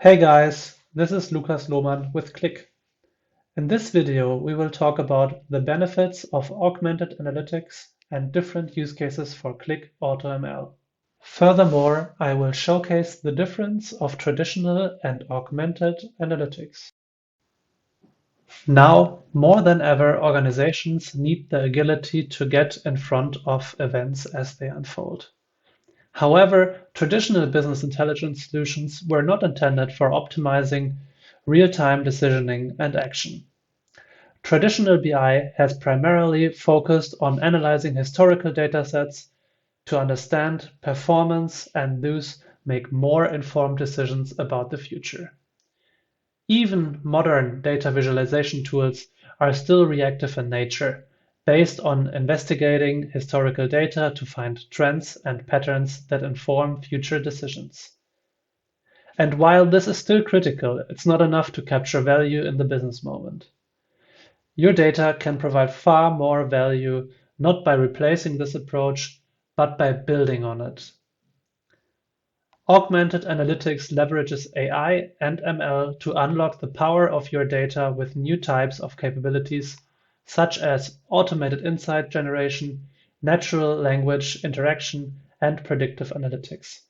Hey guys, this is Lukas Lohmann with Qlik. In this video, we will talk about the benefits of augmented analytics and different use cases for Qlik AutoML. Furthermore, I will showcase the difference of traditional and augmented analytics. Now, more than ever, organizations need the agility to get in front of events as they unfold. However, traditional business intelligence solutions were not intended for optimizing real-time decisioning and action. Traditional BI has primarily focused on analyzing historical datasets to understand performance and thus make more informed decisions about the future. Even modern data visualization tools are still reactive in nature, based on investigating historical data to find trends and patterns that inform future decisions. And while this is still critical, it's not enough to capture value in the business moment. Your data can provide far more value not by replacing this approach, but by building on it. Augmented analytics leverages AI and ML to unlock the power of your data with new types of capabilities, such as automated insight generation, natural language interaction, and predictive analytics.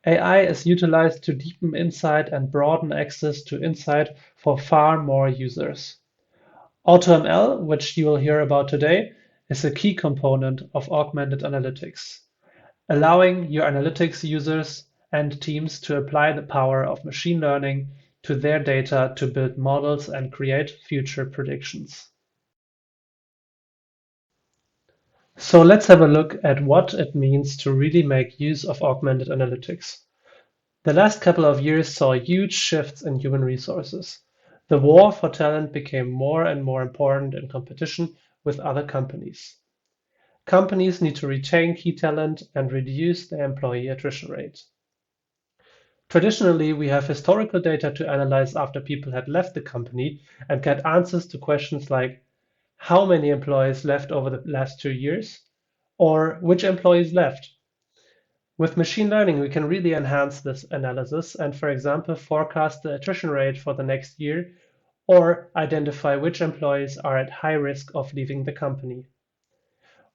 AI is utilized to deepen insight and broaden access to insight for far more users. AutoML, which you will hear about today, is a key component of augmented analytics, allowing your analytics users and teams to apply the power of machine learning to their data to build models and create future predictions. So let's have a look at what it means to really make use of augmented analytics. The last couple of years saw huge shifts in human resources. The war for talent became more and more important in competition with other companies. Companies need to retain key talent and reduce their employee attrition rate. Traditionally, we have historical data to analyze after people had left the company and get answers to questions like how many employees left over the last 2 years, or which employees left. With machine learning, we can really enhance this analysis and, for example, forecast the attrition rate for the next year or identify which employees are at high risk of leaving the company.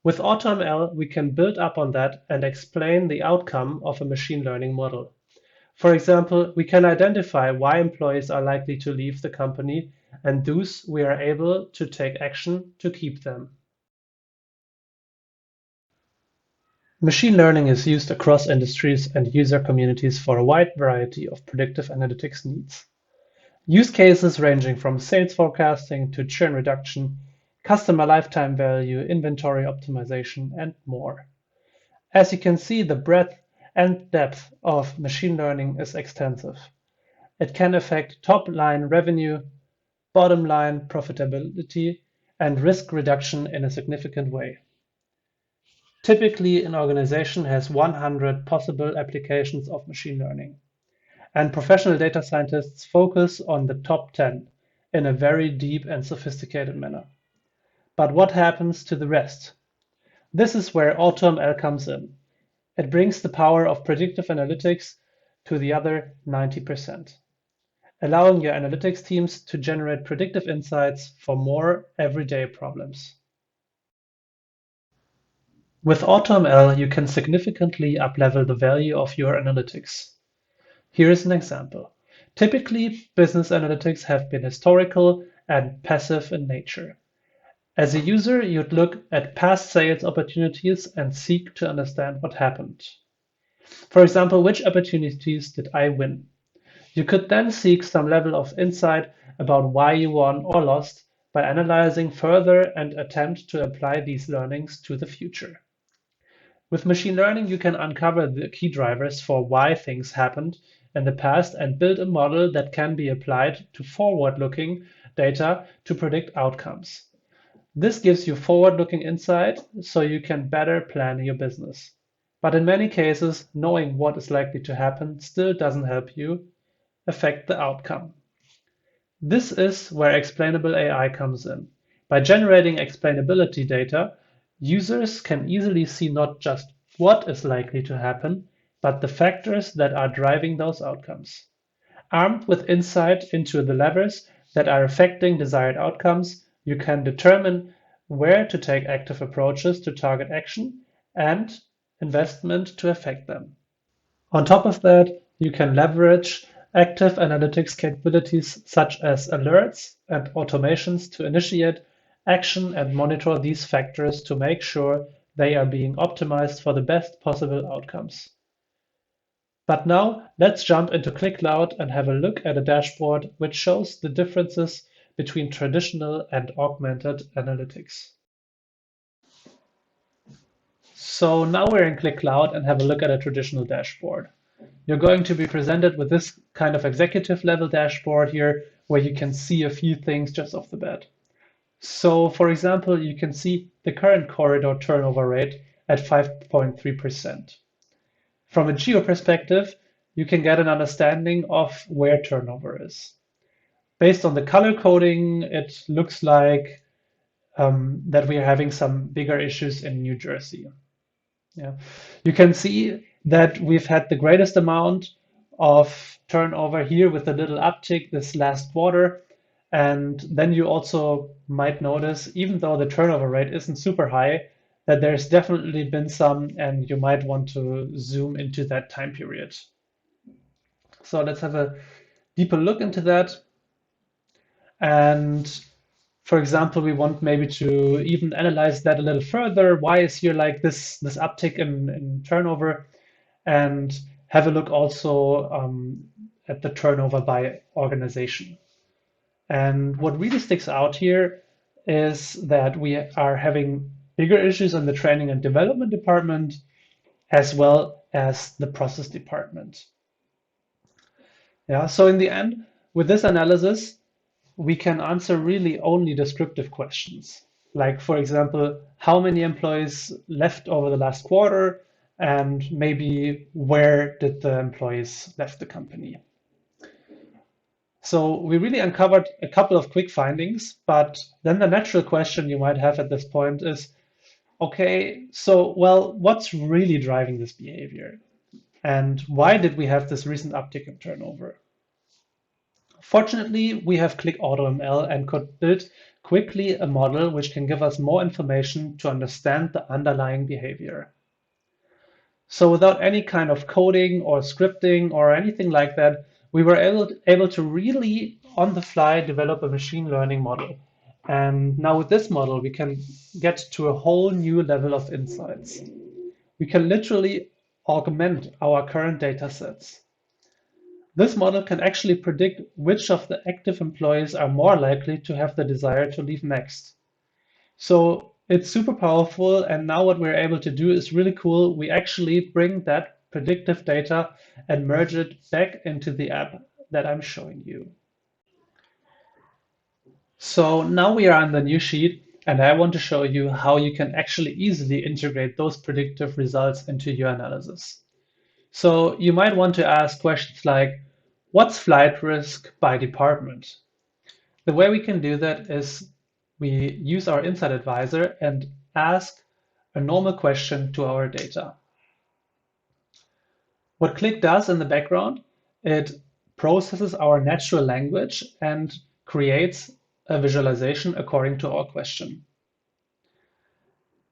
With AutoML, we can build up on that and explain the outcome of a machine learning model. For example, we can identify why employees are likely to leave the company, and thus we are able to take action to keep them. Machine learning is used across industries and user communities for a wide variety of predictive analytics needs. Use cases ranging from sales forecasting to churn reduction, customer lifetime value, inventory optimization, and more. As you can see, the breadth and depth of machine learning is extensive. It can affect top-line revenue, bottom-line profitability, and risk reduction in a significant way. Typically, an organization has 100 possible applications of machine learning, and professional data scientists focus on the top 10 in a very deep and sophisticated manner. But what happens to the rest? This is where AutoML comes in. It brings the power of predictive analytics to the other 90%, allowing your analytics teams to generate predictive insights for more everyday problems. With AutoML, you can significantly uplevel the value of your analytics. Here is an example. Typically, business analytics have been historical and passive in nature. As a user, you'd look at past sales opportunities and seek to understand what happened. For example, which opportunities did I win? You could then seek some level of insight about why you won or lost by analyzing further and attempt to apply these learnings to the future. With machine learning, you can uncover the key drivers for why things happened in the past and build a model that can be applied to forward-looking data to predict outcomes. This gives you forward-looking insight so you can better plan your business. But in many cases, knowing what is likely to happen still doesn't help you affect the outcome. This is where explainable AI comes in. By generating explainability data, users can easily see not just what is likely to happen, but the factors that are driving those outcomes. Armed with insight into the levers that are affecting desired outcomes, you can determine where to take active approaches to target action and investment to affect them. On top of that, you can leverage active analytics capabilities such as alerts and automations to initiate action and monitor these factors to make sure they are being optimized for the best possible outcomes. But now let's jump into Qlik and have a look at a dashboard which shows the differences between traditional and augmented analytics. So now we're in Qlik and have a look at a traditional dashboard. You're going to be presented with this kind of executive level dashboard here where you can see a few things just off the bat. So for example, you can see the current corridor turnover rate at 5.3%. From a geo perspective, you can get an understanding of where turnover is. Based on the color coding, it looks like that we are having some bigger issues in New Jersey. Yeah. You can see that we've had the greatest amount of turnover here with a little uptick this last quarter. And then you also might notice, even though the turnover rate isn't super high, that there's definitely been some, and you might want to zoom into that time period. So let's have a deeper look into that. And for example, we want maybe to even analyze that a little further. Why is here like this uptick in turnover? And have a look also at the turnover by organization. And what really sticks out here is that we are having bigger issues in the training and development department, as well as the process department. Yeah, so in the end, with this analysis, we can answer really only descriptive questions. Like, for example, how many employees left over the last quarter, and maybe where did the employees left the company. So we really uncovered a couple of quick findings, but then the natural question you might have at this point is, okay, so, well, what's really driving this behavior? And why did we have this recent uptick in turnover? Fortunately, we have Qlik AutoML and could build quickly a model which can give us more information to understand the underlying behavior. So without any kind of coding or scripting or anything like that, we were able to really on the fly develop a machine learning model. And now with this model, we can get to a whole new level of insights. We can literally augment our current data sets. This model can actually predict which of the active employees are more likely to have the desire to leave next. So it's super powerful, and now what we're able to do is really cool. We actually bring that predictive data and merge it back into the app that I'm showing you. So now we are on the new sheet, and I want to show you how you can actually easily integrate those predictive results into your analysis. So you might want to ask questions like, what's flight risk by department? The way we can do that is we use our Insight Advisor and ask a normal question to our data. What Qlik does in the background, it processes our natural language and creates a visualization according to our question.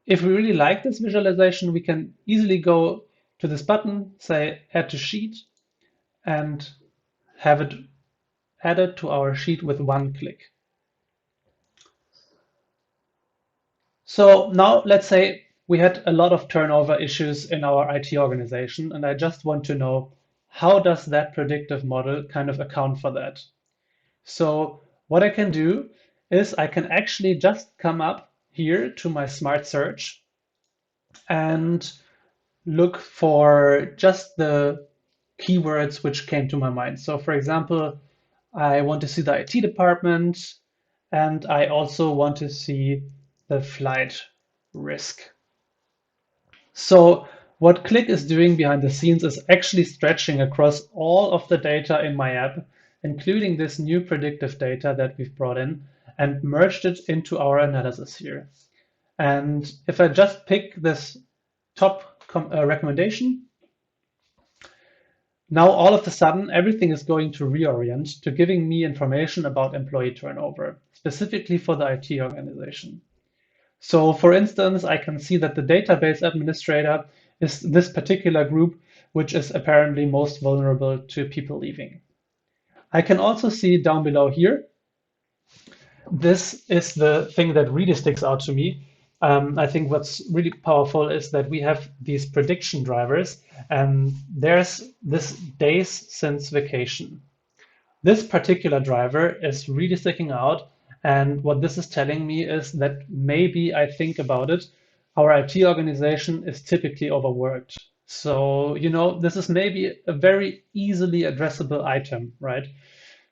If we really like this visualization, we can easily go to this button, say Add to Sheet, and have it added to our sheet with one click. So now let's say we had a lot of turnover issues in our IT organization, and I just want to know, how does that predictive model kind of account for that? So what I can do is I can actually just come up here to my smart search and look for just the keywords which came to my mind. So for example, I want to see the IT department, and I also want to see the flight risk. So what Qlik is doing behind the scenes is actually stretching across all of the data in my app, including this new predictive data that we've brought in, and merged it into our analysis here. And if I just pick this top recommendation, Now, all of a sudden, everything is going to reorient to giving me information about employee turnover, specifically for the IT organization. So, for instance, I can see that the database administrator is this particular group, which is apparently most vulnerable to people leaving. I can also see down below here, this is the thing that really sticks out to me. I think what's really powerful is that we have these prediction drivers, and there's this days since vacation. This particular driver is really sticking out. And what this is telling me is that maybe I think about it, our IT organization is typically overworked. So, this is maybe a very easily addressable item, right?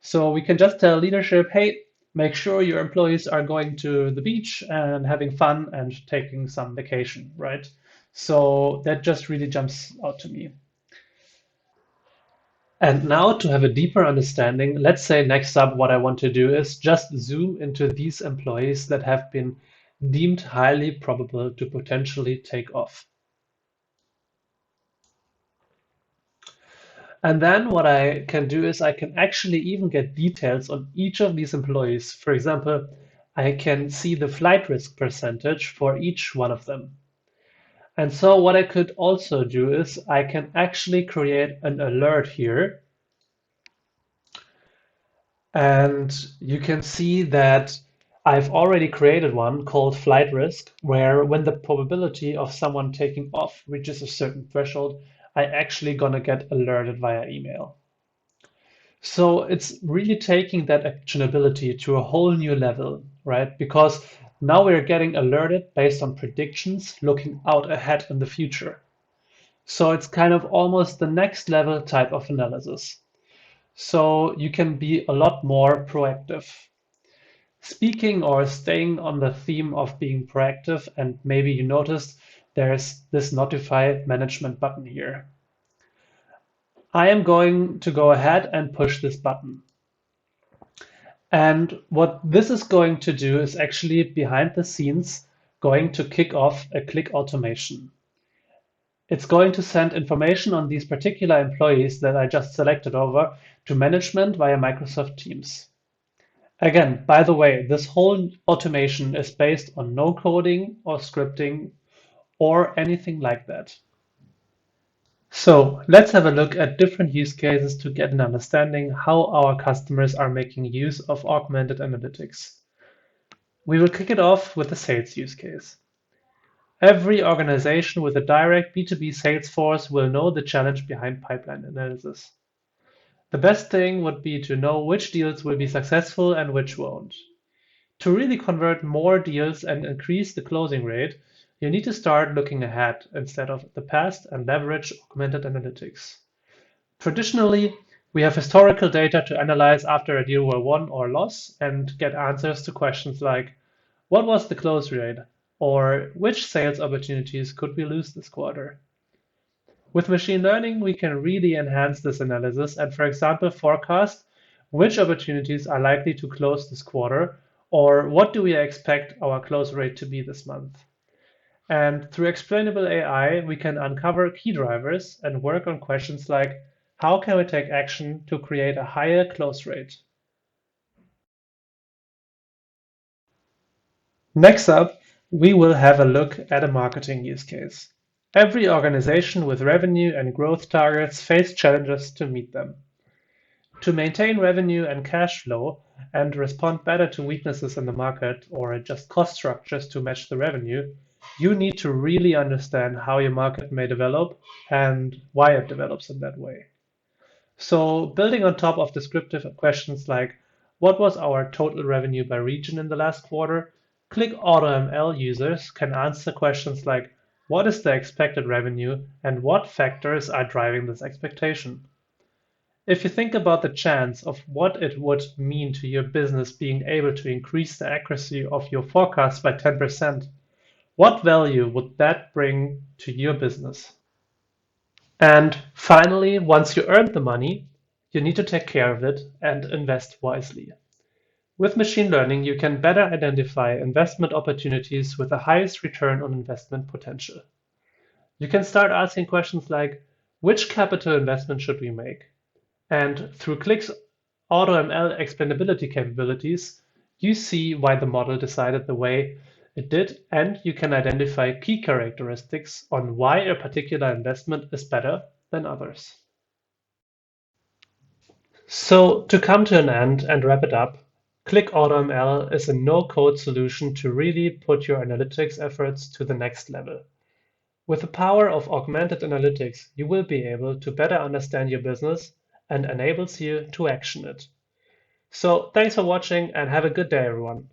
So we can just tell leadership, hey, make sure your employees are going to the beach and having fun and taking some vacation, right? So that just really jumps out to me. And now to have a deeper understanding, let's say next up what I want to do is just zoom into these employees that have been deemed highly probable to potentially take off. And then what I can do is I can actually even get details on each of these employees. For example, I can see the flight risk percentage for each one of them. And so what I could also do is I can actually create an alert here. And you can see that I've already created one called flight risk, where when the probability of someone taking off reaches a certain threshold, I actually gonna get alerted via email. So it's really taking that actionability to a whole new level, right? Because now we're getting alerted based on predictions looking out ahead in the future. So it's kind of almost the next level type of analysis. So you can be a lot more proactive. Speaking or staying on the theme of being proactive, and maybe you noticed there's this notify management button here. I am going to go ahead and push this button. And what this is going to do is actually behind the scenes going to kick off a Qlik automation. It's going to send information on these particular employees that I just selected over to management via Microsoft Teams. Again, by the way, this whole automation is based on no coding or scripting or anything like that. So let's have a look at different use cases to get an understanding how our customers are making use of augmented analytics. We will kick it off with the sales use case. Every organization with a direct B2B sales force will know the challenge behind pipeline analysis. The best thing would be to know which deals will be successful and which won't. To really convert more deals and increase the closing rate, you need to start looking ahead instead of the past and leverage augmented analytics. Traditionally, we have historical data to analyze after a deal were won or lost and get answers to questions like, what was the close rate? Or which sales opportunities could we lose this quarter? With machine learning, we can really enhance this analysis and, for example, forecast which opportunities are likely to close this quarter, or what do we expect our close rate to be this month. And through explainable AI, we can uncover key drivers and work on questions like, how can we take action to create a higher close rate? Next up, we will have a look at a marketing use case. Every organization with revenue and growth targets face challenges to meet them. To maintain revenue and cash flow and respond better to weaknesses in the market or adjust cost structures to match the revenue, you need to really understand how your market may develop and why it develops in that way. So, building on top of descriptive questions like what was our total revenue by region in the last quarter, Qlik AutoML users can answer questions like what is the expected revenue and what factors are driving this expectation. If you think about the chance of what it would mean to your business being able to increase the accuracy of your forecast by 10%, what value would that bring to your business? And finally, once you earned the money, you need to take care of it and invest wisely. With machine learning, you can better identify investment opportunities with the highest return on investment potential. You can start asking questions like, Which capital investment should we make? And through Qlik's AutoML explainability capabilities, you see why the model decided the way it did, and you can identify key characteristics on why a particular investment is better than others. So to come to an end and wrap it up, Qlik AutoML is a no-code solution to really put your analytics efforts to the next level. With the power of augmented analytics, you will be able to better understand your business and enables you to action it. So thanks for watching and have a good day, everyone.